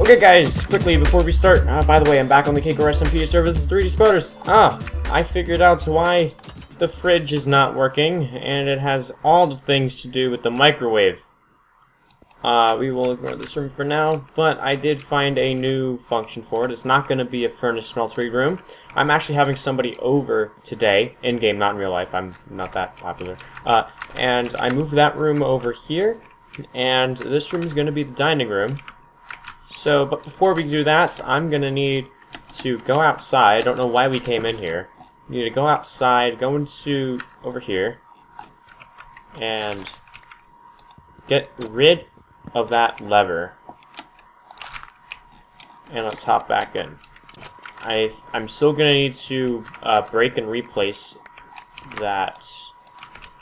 Okay guys, quickly before we start, by the way, I'm back on the Cakecore SMP services 3D spotters. I figured out why the fridge is not working, and it has all the things to do with the microwave. We will ignore this room for now, but I did find a new function for it. It's not going to be a furnace smeltery room. I'm actually having somebody over today, in-game, not in real life. I'm not that popular. And I moved that room over here, and this room is going to be the dining room. So, but before we do that, I'm going to need to go outside. I don't know why we came in here. We need to go outside, go into over here, and get rid of that lever. And let's hop back in. I'm still going to need to break and replace that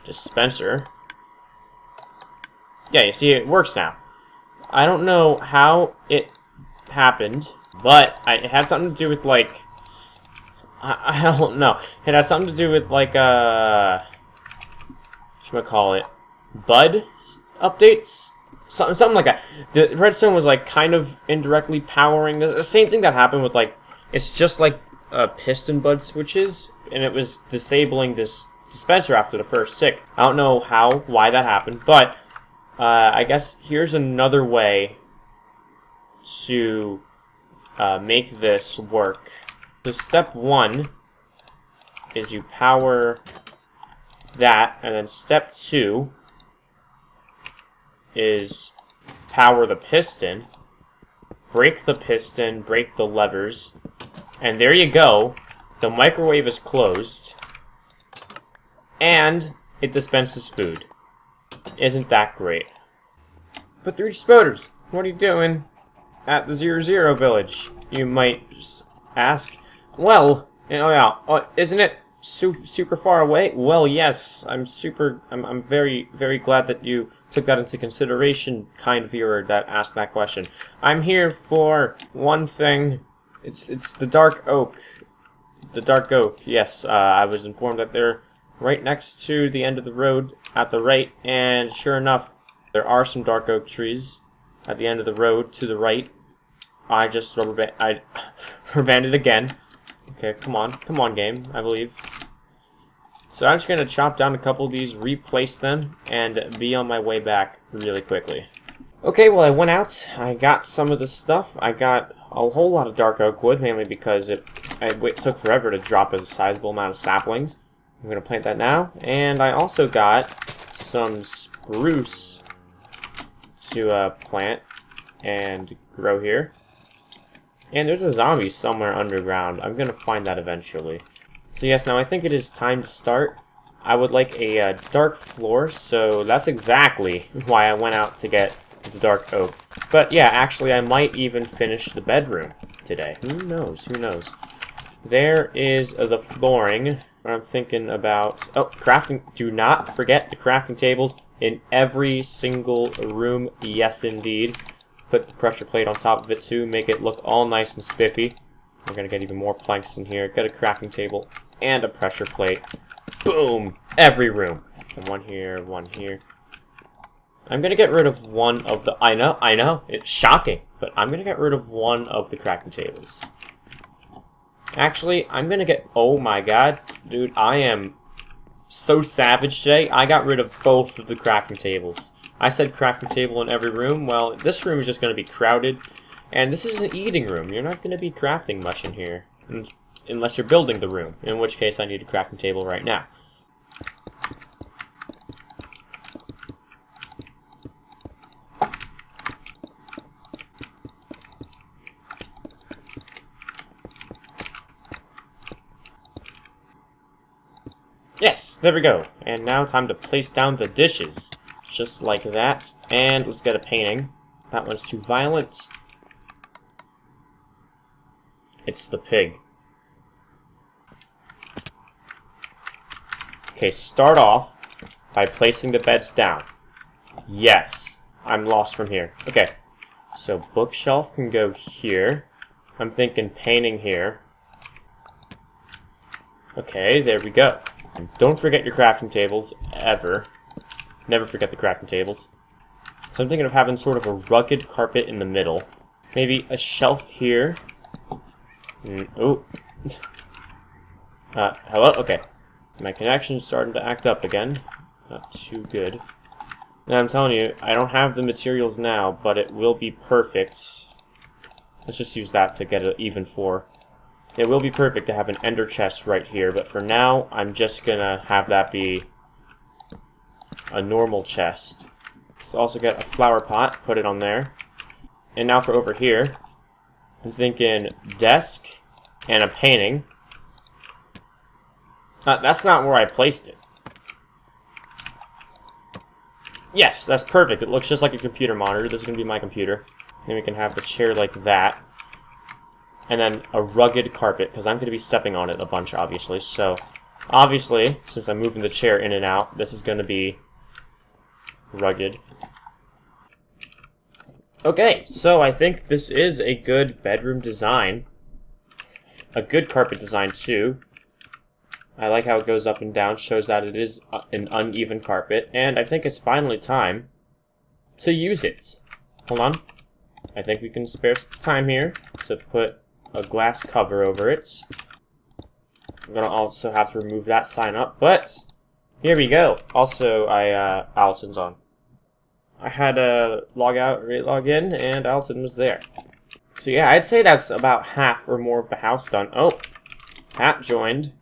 dispenser. Yeah, you see, it works now. I don't know how it happened, but it had something to do with, like, I don't know. It had something to do with, like, whatchamacallit, bud updates? Something like that. The redstone was, like, kind of indirectly powering this. The same thing that happened with, like, it's just like piston bud switches, and it was disabling this dispenser after the first tick. I don't know why that happened, but I guess here's another way to make this work. So step 1 is you power that, and then step 2 is power the piston, break the piston, break the levers, and there you go. The microwave is closed, and it dispenses food. Isn't that great? But 3D spotters, what are you doing at the 00 village? You might ask. Well, isn't it super far away? Well, yes. I'm very, very glad that you took that into consideration, kind viewer that asked that question. I'm here for one thing. It's the dark oak. The dark oak. Yes, I was informed that they're right next to the end of the road at the right, and sure enough, there are some dark oak trees at the end of the road to the right. I just rubber-banded again. Okay, come on game, I believe. So I'm just gonna chop down a couple of these, replace them, and be on my way back really quickly. Okay, well I went out, I got some of the stuff. I got a whole lot of dark oak wood, mainly because it took forever to drop a sizable amount of saplings. I'm going to plant that now, and I also got some spruce to plant and grow here. And there's a zombie somewhere underground. I'm going to find that eventually. So yes, now I think it is time to start. I would like a dark floor, so that's exactly why I went out to get the dark oak. But yeah, actually I might even finish the bedroom today. Who knows, who knows. There is the flooring. I'm thinking about, crafting. Do not forget the crafting tables in every single room. Yes, indeed. Put the pressure plate on top of it too. Make it look all nice and spiffy. We're gonna get even more planks in here. Get a crafting table and a pressure plate. Boom! Every room. And one here, one here. I'm gonna get rid of one of the. I know. It's shocking, but I'm gonna get rid of one of the crafting tables. Actually, I'm gonna get... Oh my god. Dude, I am so savage today. I got rid of both of the crafting tables. I said crafting table in every room. Well, this room is just gonna be crowded. And this is an eating room. You're not gonna be crafting much in here. Unless you're building the room. In which case, I need a crafting table right now. Yes, there we go. And now time to place down the dishes. Just like that. And let's get a painting. That one's too violent. It's the pig. Okay, start off by placing the beds down. Yes, I'm lost from here. Okay, so bookshelf can go here. I'm thinking painting here. Okay, there we go. And don't forget your crafting tables, ever. Never forget the crafting tables. So I'm thinking of having sort of a rugged carpet in the middle. Maybe a shelf here. Oh. Hello? Okay. My connection's starting to act up again. Not too good. Now, I'm telling you, I don't have the materials now, but it will be perfect. Let's just use that to get an even 4. It will be perfect to have an ender chest right here, but for now, I'm just gonna have that be a normal chest. So also get a flower pot, put it on there. And now for over here, I'm thinking desk and a painting. That's not where I placed it. Yes, that's perfect. It looks just like a computer monitor. This is going to be my computer. Then we can have the chair like that. And then a rugged carpet, because I'm going to be stepping on it a bunch, obviously. So, obviously, since I'm moving the chair in and out, this is going to be rugged. Okay, so I think this is a good bedroom design. A good carpet design, too. I like how it goes up and down, shows that it is an uneven carpet, and I think it's finally time to use it. Hold on. I think we can spare some time here to put a glass cover over it. I'm gonna also have to remove that sign up, but here we go. Also, Allison's on. I had to log out, log in, and Allison was there. So yeah, I'd say that's about half or more of the house done. Oh, Pat joined.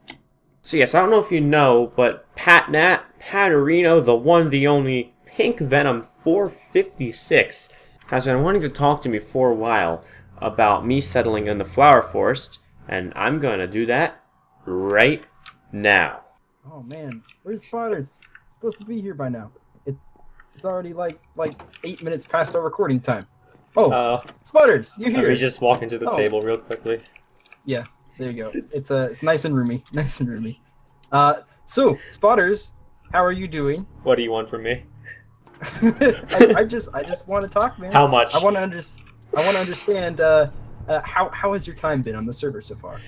So yes, I don't know if you know, but Pat Nat, Patarino, the one, the only, Pink Venom 456, has been wanting to talk to me for a while about me settling in the Flower Forest, and I'm going to do that right now. Oh man, where's Spotters? It's supposed to be here by now. It's already like 8 minutes past our recording time. Oh, Spotters, you're here. Let me just walk into the table real quickly. Yeah. There you go. It's nice and roomy. Nice and roomy. So, Spotters, how are you doing? What do you want from me? I just want to talk, man. How much? I want to understand how has your time been on the server so far?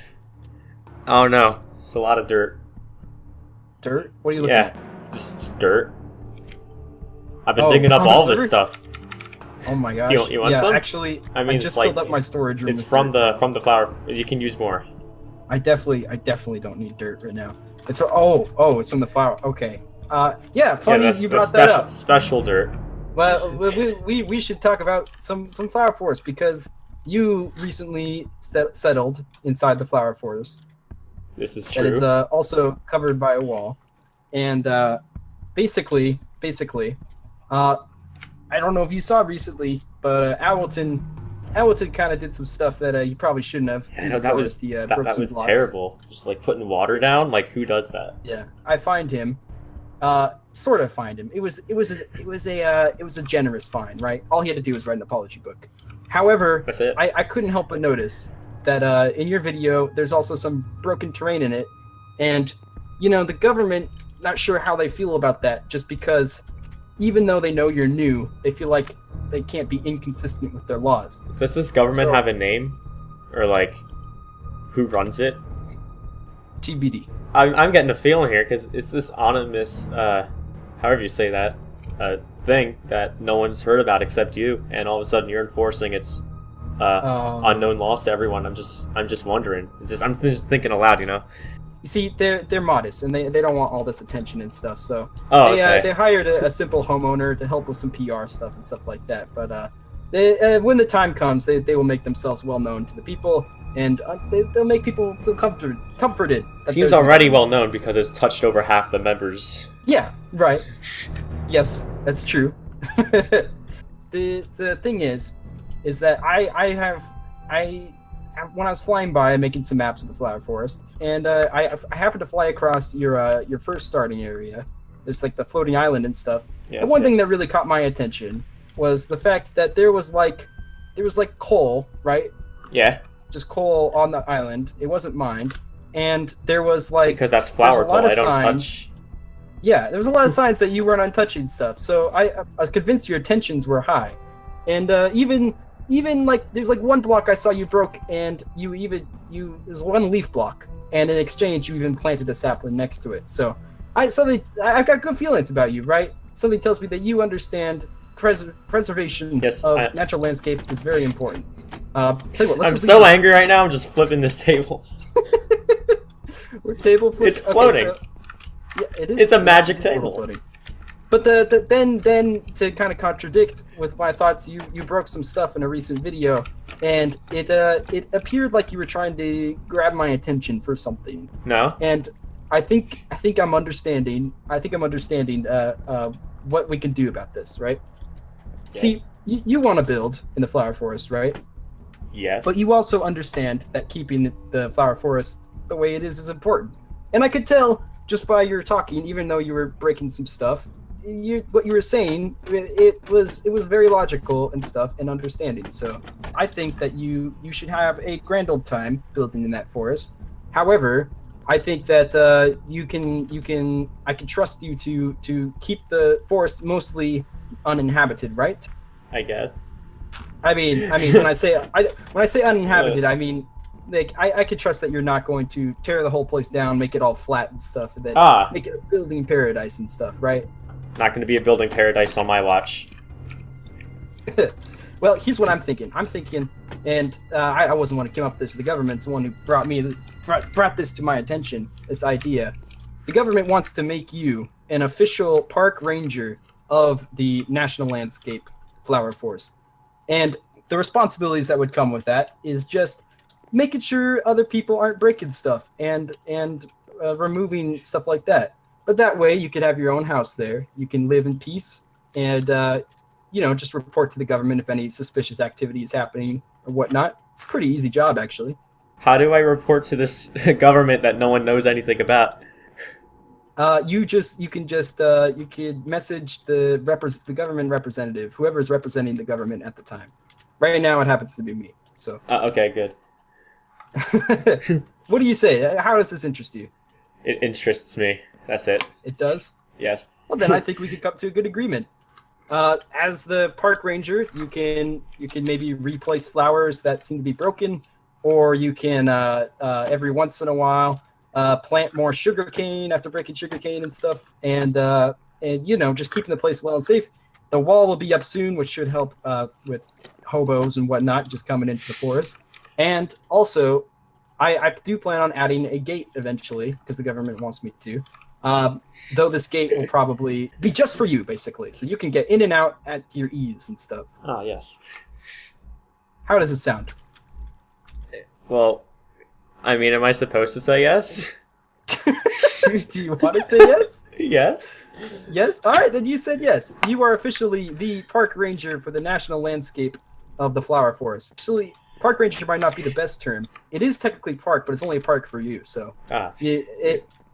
Oh no, it's a lot of dirt. Dirt? What are you looking at? Just dirt. I've been digging up all this stuff. Oh my gosh. You want some? Actually, I just filled up my storage room. It's from the flower. You can use more. I definitely don't need dirt right now. It's it's from the flower. Okay. Yeah, funny you brought that up. Special dirt. Well, we should talk about some from Flower Forest because you recently settled inside the Flower Forest. This is true. That is also covered by a wall, and basically, I don't know if you saw recently, but Owlton kind of did some stuff that you probably shouldn't have. Yeah, no, that was terrible. Just like putting water down. Like who does that? Yeah, I find him. Sort of find him. It was a generous fine, right? All he had to do was write an apology book. However, that's it. I couldn't help but notice that in your video there's also some broken terrain in it, and the government not sure how they feel about that. Just because, even though they know you're new, they feel like they can't be inconsistent with their laws. Does this government have a name, or like who runs it? TBD. I'm getting a feeling here because it's this anonymous, however you say that, thing that no one's heard about except you, and all of a sudden you're enforcing its unknown laws to everyone. I'm just wondering. I'm just thinking aloud, You see, they're modest and they don't want all this attention and stuff. So they hired a simple homeowner to help with some PR stuff and stuff like that. But when the time comes, they will make themselves well known to the people. And they'll make people feel comforted. Seems already well known because it's touched over half the members. Yeah, right. Yes, that's true. The thing is that when I was flying by making some maps of the Flower Forest, and I happened to fly across your first starting area. There's like the floating island and stuff. Yes, and one thing that really caught my attention was the fact that there was like coal, right? Yeah. Just coal on the island. It wasn't mined, and there was like because that's flower coal. I don't touch. Yeah, there was a lot of signs that you weren't untouching stuff. So I was convinced your intentions were high, and even like there's like one block I saw you broke, and there's one leaf block, and in exchange you even planted a sapling next to it. So I've got good feelings about you, right? Something tells me that you understand preservation of natural landscape is very important. Tell you what, I'm so angry right now. I'm just flipping this table. We're table flipping. It's floating. Okay, so, yeah, it is. It's a magic table. Floating. But then to kind of contradict with my thoughts, you broke some stuff in a recent video, and it appeared like you were trying to grab my attention for something. No. And I think I'm understanding. What we can do about this, right? Yes. See, you want to build in the flower forest, right? Yes. But you also understand that keeping the flower forest the way it is important. And I could tell just by your talking, even though you were breaking some stuff, what you were saying, it was very logical and stuff and understanding. So I think that you should have a grand old time building in that forest. However, I think that I can trust you to keep the forest mostly uninhabited, right? I guess. I mean when I say uninhabited, I mean like I could trust that you're not going to tear the whole place down, make it all flat and stuff, and then make it a building paradise and stuff, right? Not going to be a building paradise on my watch. Well, here's what I'm thinking. And I wasn't the one who came up with this. The government's the one who brought this to my attention, this idea. The government wants to make you an official park ranger of the National Landscape Flower Forest. And the responsibilities that would come with that is just making sure other people aren't breaking stuff and removing stuff like that. But that way, you could have your own house there. You can live in peace and, just report to the government if any suspicious activity is happening or whatnot. It's a pretty easy job, actually. How do I report to this government that no one knows anything about? You could message the government representative, whoever is representing the government at the time. Right now, it happens to be me. So. Okay, good. What do you say? How does this interest you? It interests me. That's it. It does? Yes. Well, then I think we could come to a good agreement. As the park ranger, you can maybe replace flowers that seem to be broken, or you can every once in a while plant more sugarcane after breaking sugarcane and stuff, and just keeping the place well and safe. The wall will be up soon, which should help with hobos and whatnot just coming into the forest. And also, I do plan on adding a gate eventually because the government wants me to. Though this gate will probably be just for you, basically, so you can get in and out at your ease and stuff. Ah, yes. How does it sound? Well, I mean, am I supposed to say yes? Do you want to say yes? Yes. Yes? All right, then you said yes. You are officially the park ranger for the National Landscape of the Flower Forest. Actually, park ranger might not be the best term. It is technically park, but it's only a park for you, so...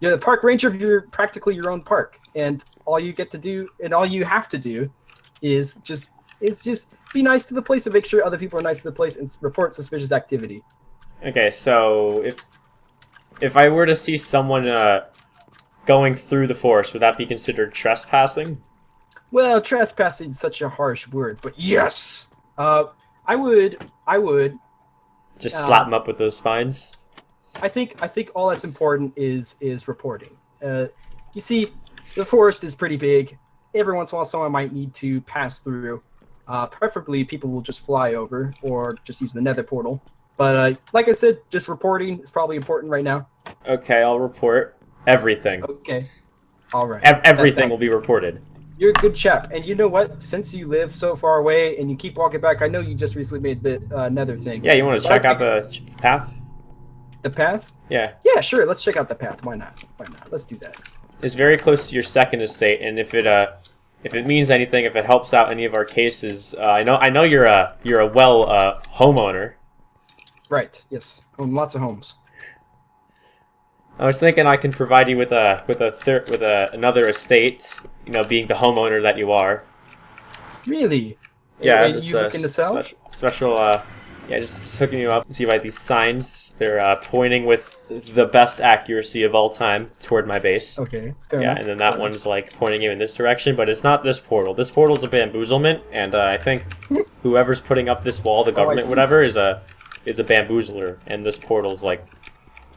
You're the park ranger of practically your own park, and all you get to do, and all you have to do, is just be nice to the place and make sure other people are nice to the place and report suspicious activity. Okay, so if I were to see someone going through the forest, would that be considered trespassing? Well, trespassing is such a harsh word, but yes, I would just slap them up with those fines. I think all that's important is reporting. You see, the forest is pretty big. Every once in a while, someone might need to pass through. Preferably, people will just fly over or just use the nether portal. But like I said, just reporting is probably important right now. Okay, I'll report everything. Okay, all right. Everything will be reported. You're a good chap, and you know what? Since you live so far away and you keep walking back, I know you just recently made the nether thing. Yeah, you want to check out the path? The path? Yeah. Yeah, sure. Let's check out the path. Why not? Let's do that. It's very close to your second estate, and if it means anything, if it helps out any of our cases, I know you're a homeowner. Right. Yes. Own lots of homes. I was thinking I can provide you with another estate. You know, being the homeowner that you are. Really? Yeah. Are you looking to sell? Special. Yeah, just hooking you up. See by these signs, they're pointing with the best accuracy of all time toward my base. Okay, fair enough. And then that one's like pointing you in this direction, but it's not this portal. This portal's a bamboozlement, and I think whoever's putting up this wall, the government, whatever, is a bamboozler, and this portal's like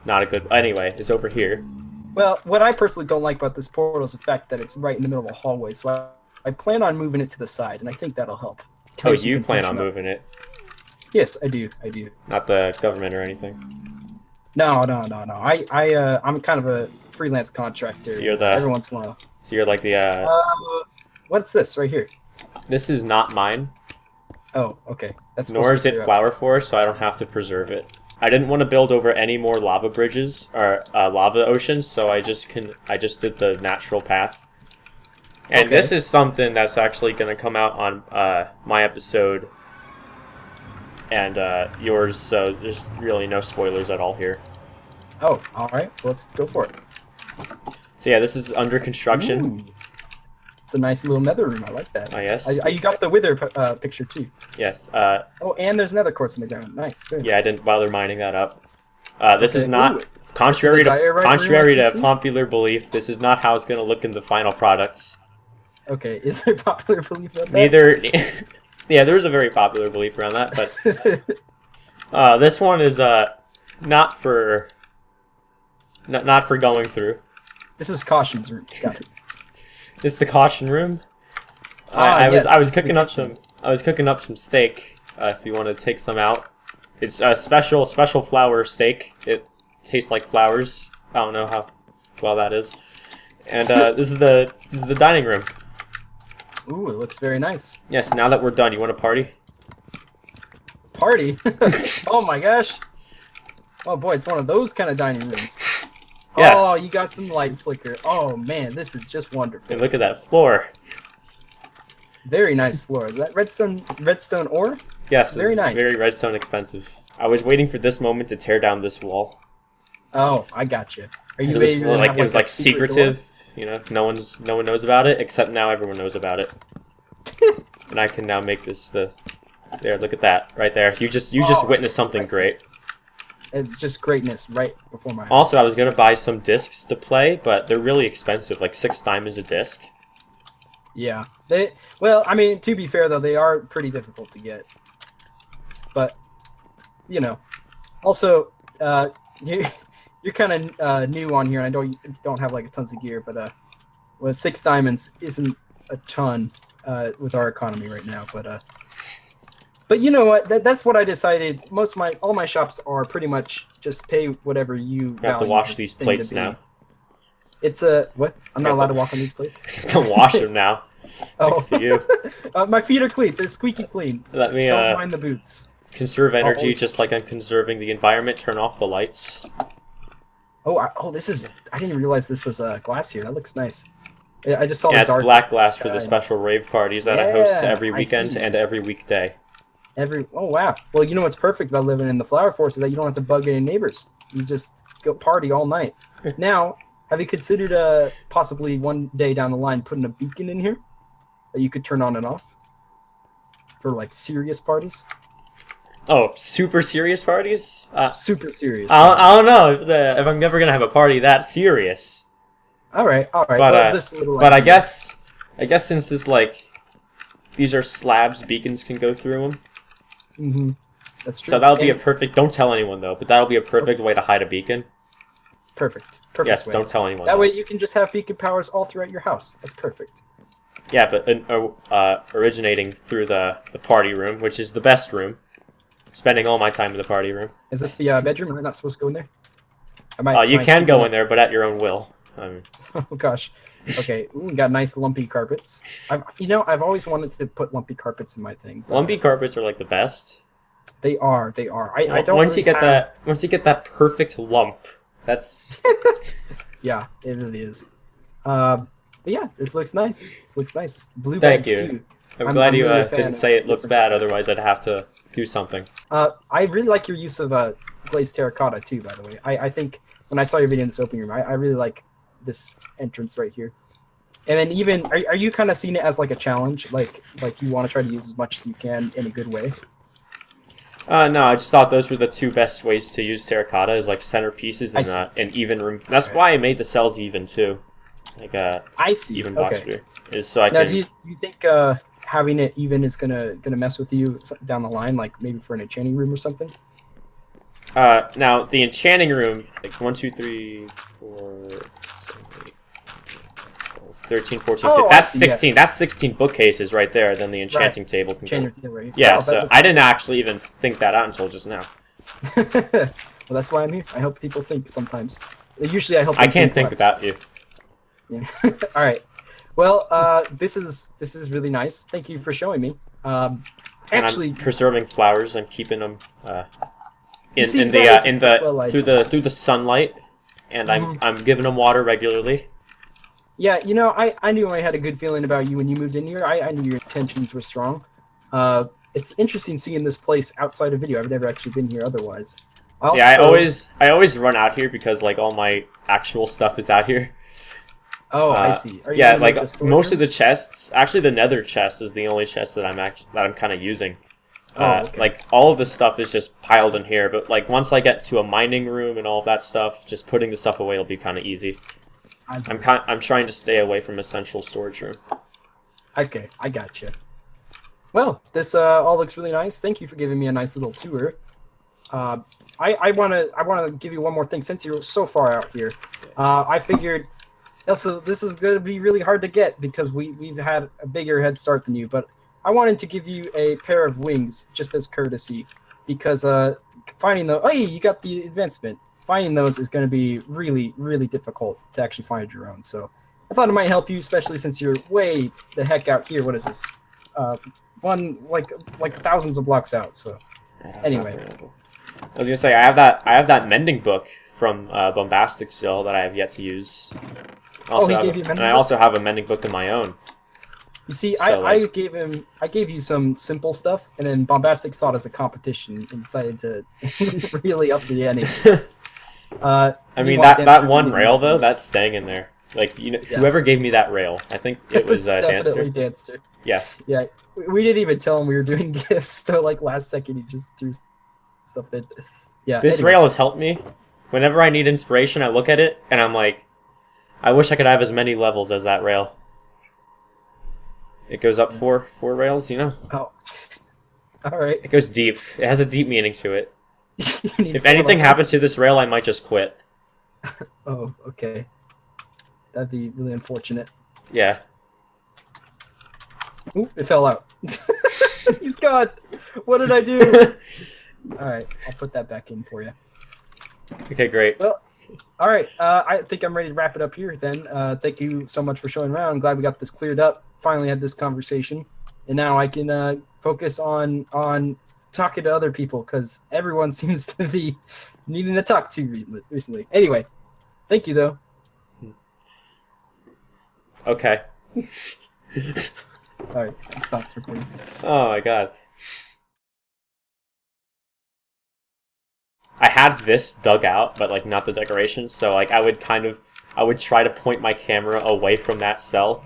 not a good. Anyway, it's over here. Well, what I personally don't like about this portal is the fact that it's right in the middle of a hallway, so I plan on moving it to the side, and I think that'll help. Oh, you plan on moving it? Yes, I do. I do. Not the government or anything. No. I'm kind of a freelance contractor. So you're the. Every once in a while. So you're like the. What's this right here? This is not mine. Oh, okay. That's nor is it flower forest, so I don't have to preserve it. I didn't want to build over any more lava bridges or lava oceans, so I just did the natural path. And okay. This is something that's actually going to come out on my episode and yours, so there's really no spoilers at all here. Oh, all right. Let's go for it. So yeah, this is under construction. Ooh. It's a nice little nether room. I like that. Oh, yes. You got the wither picture too. Yes. Oh, and there's nether quartz in the ground. Nice. Very yeah, nice. I didn't bother mining that up. This is not. Ooh. Contrary to popular belief, this is not how it's going to look in the final product. Okay, is there popular belief about that? Neither. Yeah, there's a very popular belief around that, but this one is not for going through. This is caution's room. Got it. This is the caution room. I was cooking up some steak. If you want to take some out, it's a special flour steak. It tastes like flowers. I don't know how well that is. And this is the dining room. Ooh, it looks very nice. Yes. Now that we're done, you want to party? Party? Oh my gosh! Oh boy, it's one of those kind of dining rooms. Yes. Oh, you got some lights flicker. Oh man, this is just wonderful. And look at that floor. Very nice floor. Is that redstone ore? Yes. Very nice. Very redstone expensive. I was waiting for this moment to tear down this wall. Oh, I got you. Are you it was like secretive. Door? You know, no one knows about it, except now everyone knows about it. And I can now make this there. Look at that right there. You just witnessed something great. It's just greatness right before my eyes. Also, I was gonna buy some discs to play, but they're really expensive, like 6 diamonds a disc. Yeah. Well, I mean, to be fair though, they are pretty difficult to get. But you know, also you're kind of new on here, and I know you don't have like tons of gear, but well, 6 diamonds isn't a ton with our economy right now, but you know what? That's what I decided. All my shops are pretty much just pay whatever you have to wash these plates now. It's a what? I'm not allowed to walk on these plates. You have to wash them now. Oh, thanks to you. My feet are clean. They're squeaky clean. Let me don't mind the boots. Conserve energy, just like I'm conserving the environment. Turn off the lights. Oh, this is. I didn't realize this was glass here. That looks nice. I just saw the dark. Yeah, it's black glass for the special rave parties that I host every weekend and every weekday. Oh wow. Well, you know what's perfect about living in the flower forest is that you don't have to bug any neighbors. You just go party all night. Now, have you considered possibly one day down the line putting a beacon in here that you could turn on and off for like serious parties? Oh, super serious parties? Super serious. I don't know if I'm ever gonna have a party that serious. All right. But I guess since this these are slabs, beacons can go through them. Mm-hmm. That's true. So that'll be a perfect. Don't tell anyone though. But that'll be a perfect way to hide a beacon. Perfect. Yes. Way. Don't tell anyone. That way you can just have beacon powers all throughout your house. That's perfect. Yeah, but originating through the party room, which is the best room. Spending all my time in the party room. Is this the bedroom? Am I not supposed to go in there? You can go in there, but at your own will. Oh gosh. Okay, we got nice lumpy carpets. I've always wanted to put lumpy carpets in my thing. Lumpy carpets are like the best. They are. I don't. Once you get that perfect lump, that's. Yeah, it really is. But yeah, this looks nice. This looks nice. Blue Thank bags you. too. I'm glad you really didn't say it looks bad. Otherwise, I'd have to do something. I really like your use of glazed terracotta too. By the way, I think when I saw your video in this opening room, I really like this entrance right here. And then even are you kind of seeing it as like a challenge, like you want to try to use as much as you can in a good way? No, I just thought those were the 2 best ways to use terracotta, is like centerpieces and even room. That's why I made the cells even too, like I see. Even box view is so I now, can. Do you think having it even is gonna mess with you down the line, like maybe for an enchanting room or something? Now the enchanting room, like 1, 2, 3, 4, 7, 8, 12, 13, 14, Oh, 15. I That's see, 16. That's 16 bookcases right there. Then the enchanting table can Enchanting go. table, right? Yeah, Wow, so I didn't actually even think that out until just now. well, that's why I'm here. I help people think sometimes. Usually, I help. I them can't think less. without you. Yeah. All right. Well, this is really nice. Thank you for showing me. And Actually, I'm preserving flowers and keeping them You see, in that is the as well I through do. the sunlight, and Mhm. I'm giving them water regularly. yeah, you know, I knew I had a good feeling about you when you moved in here. I knew your intentions were strong. It's interesting seeing this place outside of video. I've never actually been here otherwise. Yeah, I always run out here because like all my actual stuff is out here. Oh, I see. Are you Yeah, gonna like make a storage most of room? the chests. Actually, the Nether chest is the only chest that I'm kind of using. Okay. Like all of the stuff is just piled in here, but like once I get to a mining room and all of that stuff, just putting the stuff away will be kind of easy. I'm trying to stay away from essential storage room. Okay, I gotcha. Well, this all looks really nice. Thank you for giving me a nice little tour. I wanna give you one more thing since you're so far out here. I figured also this is gonna be really hard to get because we've had a bigger head start than you, but I wanted to give you a pair of wings just as courtesy because finding the hey, you got the advancement. Finding those is going to be really difficult to actually find your own. So I thought it might help you, especially since you're way the heck out here. What is this? One like thousands of blocks out. So anyway, I was gonna say I have that mending book from Bombastic still that I have yet to use. he gave you a mending and I book? also have a mending book of my own. You see, So, I gave you some simple stuff, and then Bombastic saw it as a competition and decided to really up the ante. I mean that one rail though, that's staying in there. Like Yeah. whoever gave me that rail, I think it was definitely Dancer. Dancer. Yes. Yeah, we didn't even tell him we were doing gifts, so like last second he just threw stuff in. Yeah. This anyway. rail has helped me. Whenever I need inspiration, I look at it and I'm like, I wish I could have as many levels as that rail. It goes up four rails, you know. Oh. All right. It goes deep. It has a deep meaning to it. You need If 4 anything levels. happens to this rail, I might just quit. Oh, okay. That'd be really unfortunate. Yeah. Oop, it fell out. He's gone. What did I do? All right, I'll put that back in for you. Okay, great. Well, all right. I think I'm ready to wrap it up here then. Thank you so much for showing around. I'm glad we got this cleared up. Finally had this conversation, and now I can focus on talking to other people because everyone seems to be needing to talk to recently. Anyway, thank you though. Okay. All right, stop recording. Oh my god. I had this dug out, but like not the decoration, so like I would try to point my camera away from that cell.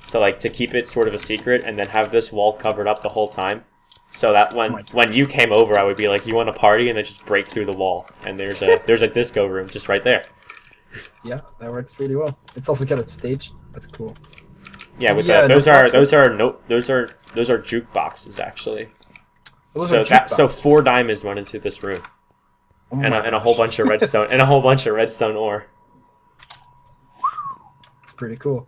So like to keep it sort of a secret and then have this wall covered up the whole time. So that when you came over I would be like, you want to party? And then just break through the wall. And there's a disco room just right there. Yeah, that works pretty well. It's also got a stage. That's cool. Yeah, with Yeah, those no are boxes. those are jukeboxes actually. Those So are so jukeboxes. 4 diamonds went into this room. Oh And my a whole gosh. bunch of redstone and a whole bunch of redstone ore. It's pretty cool.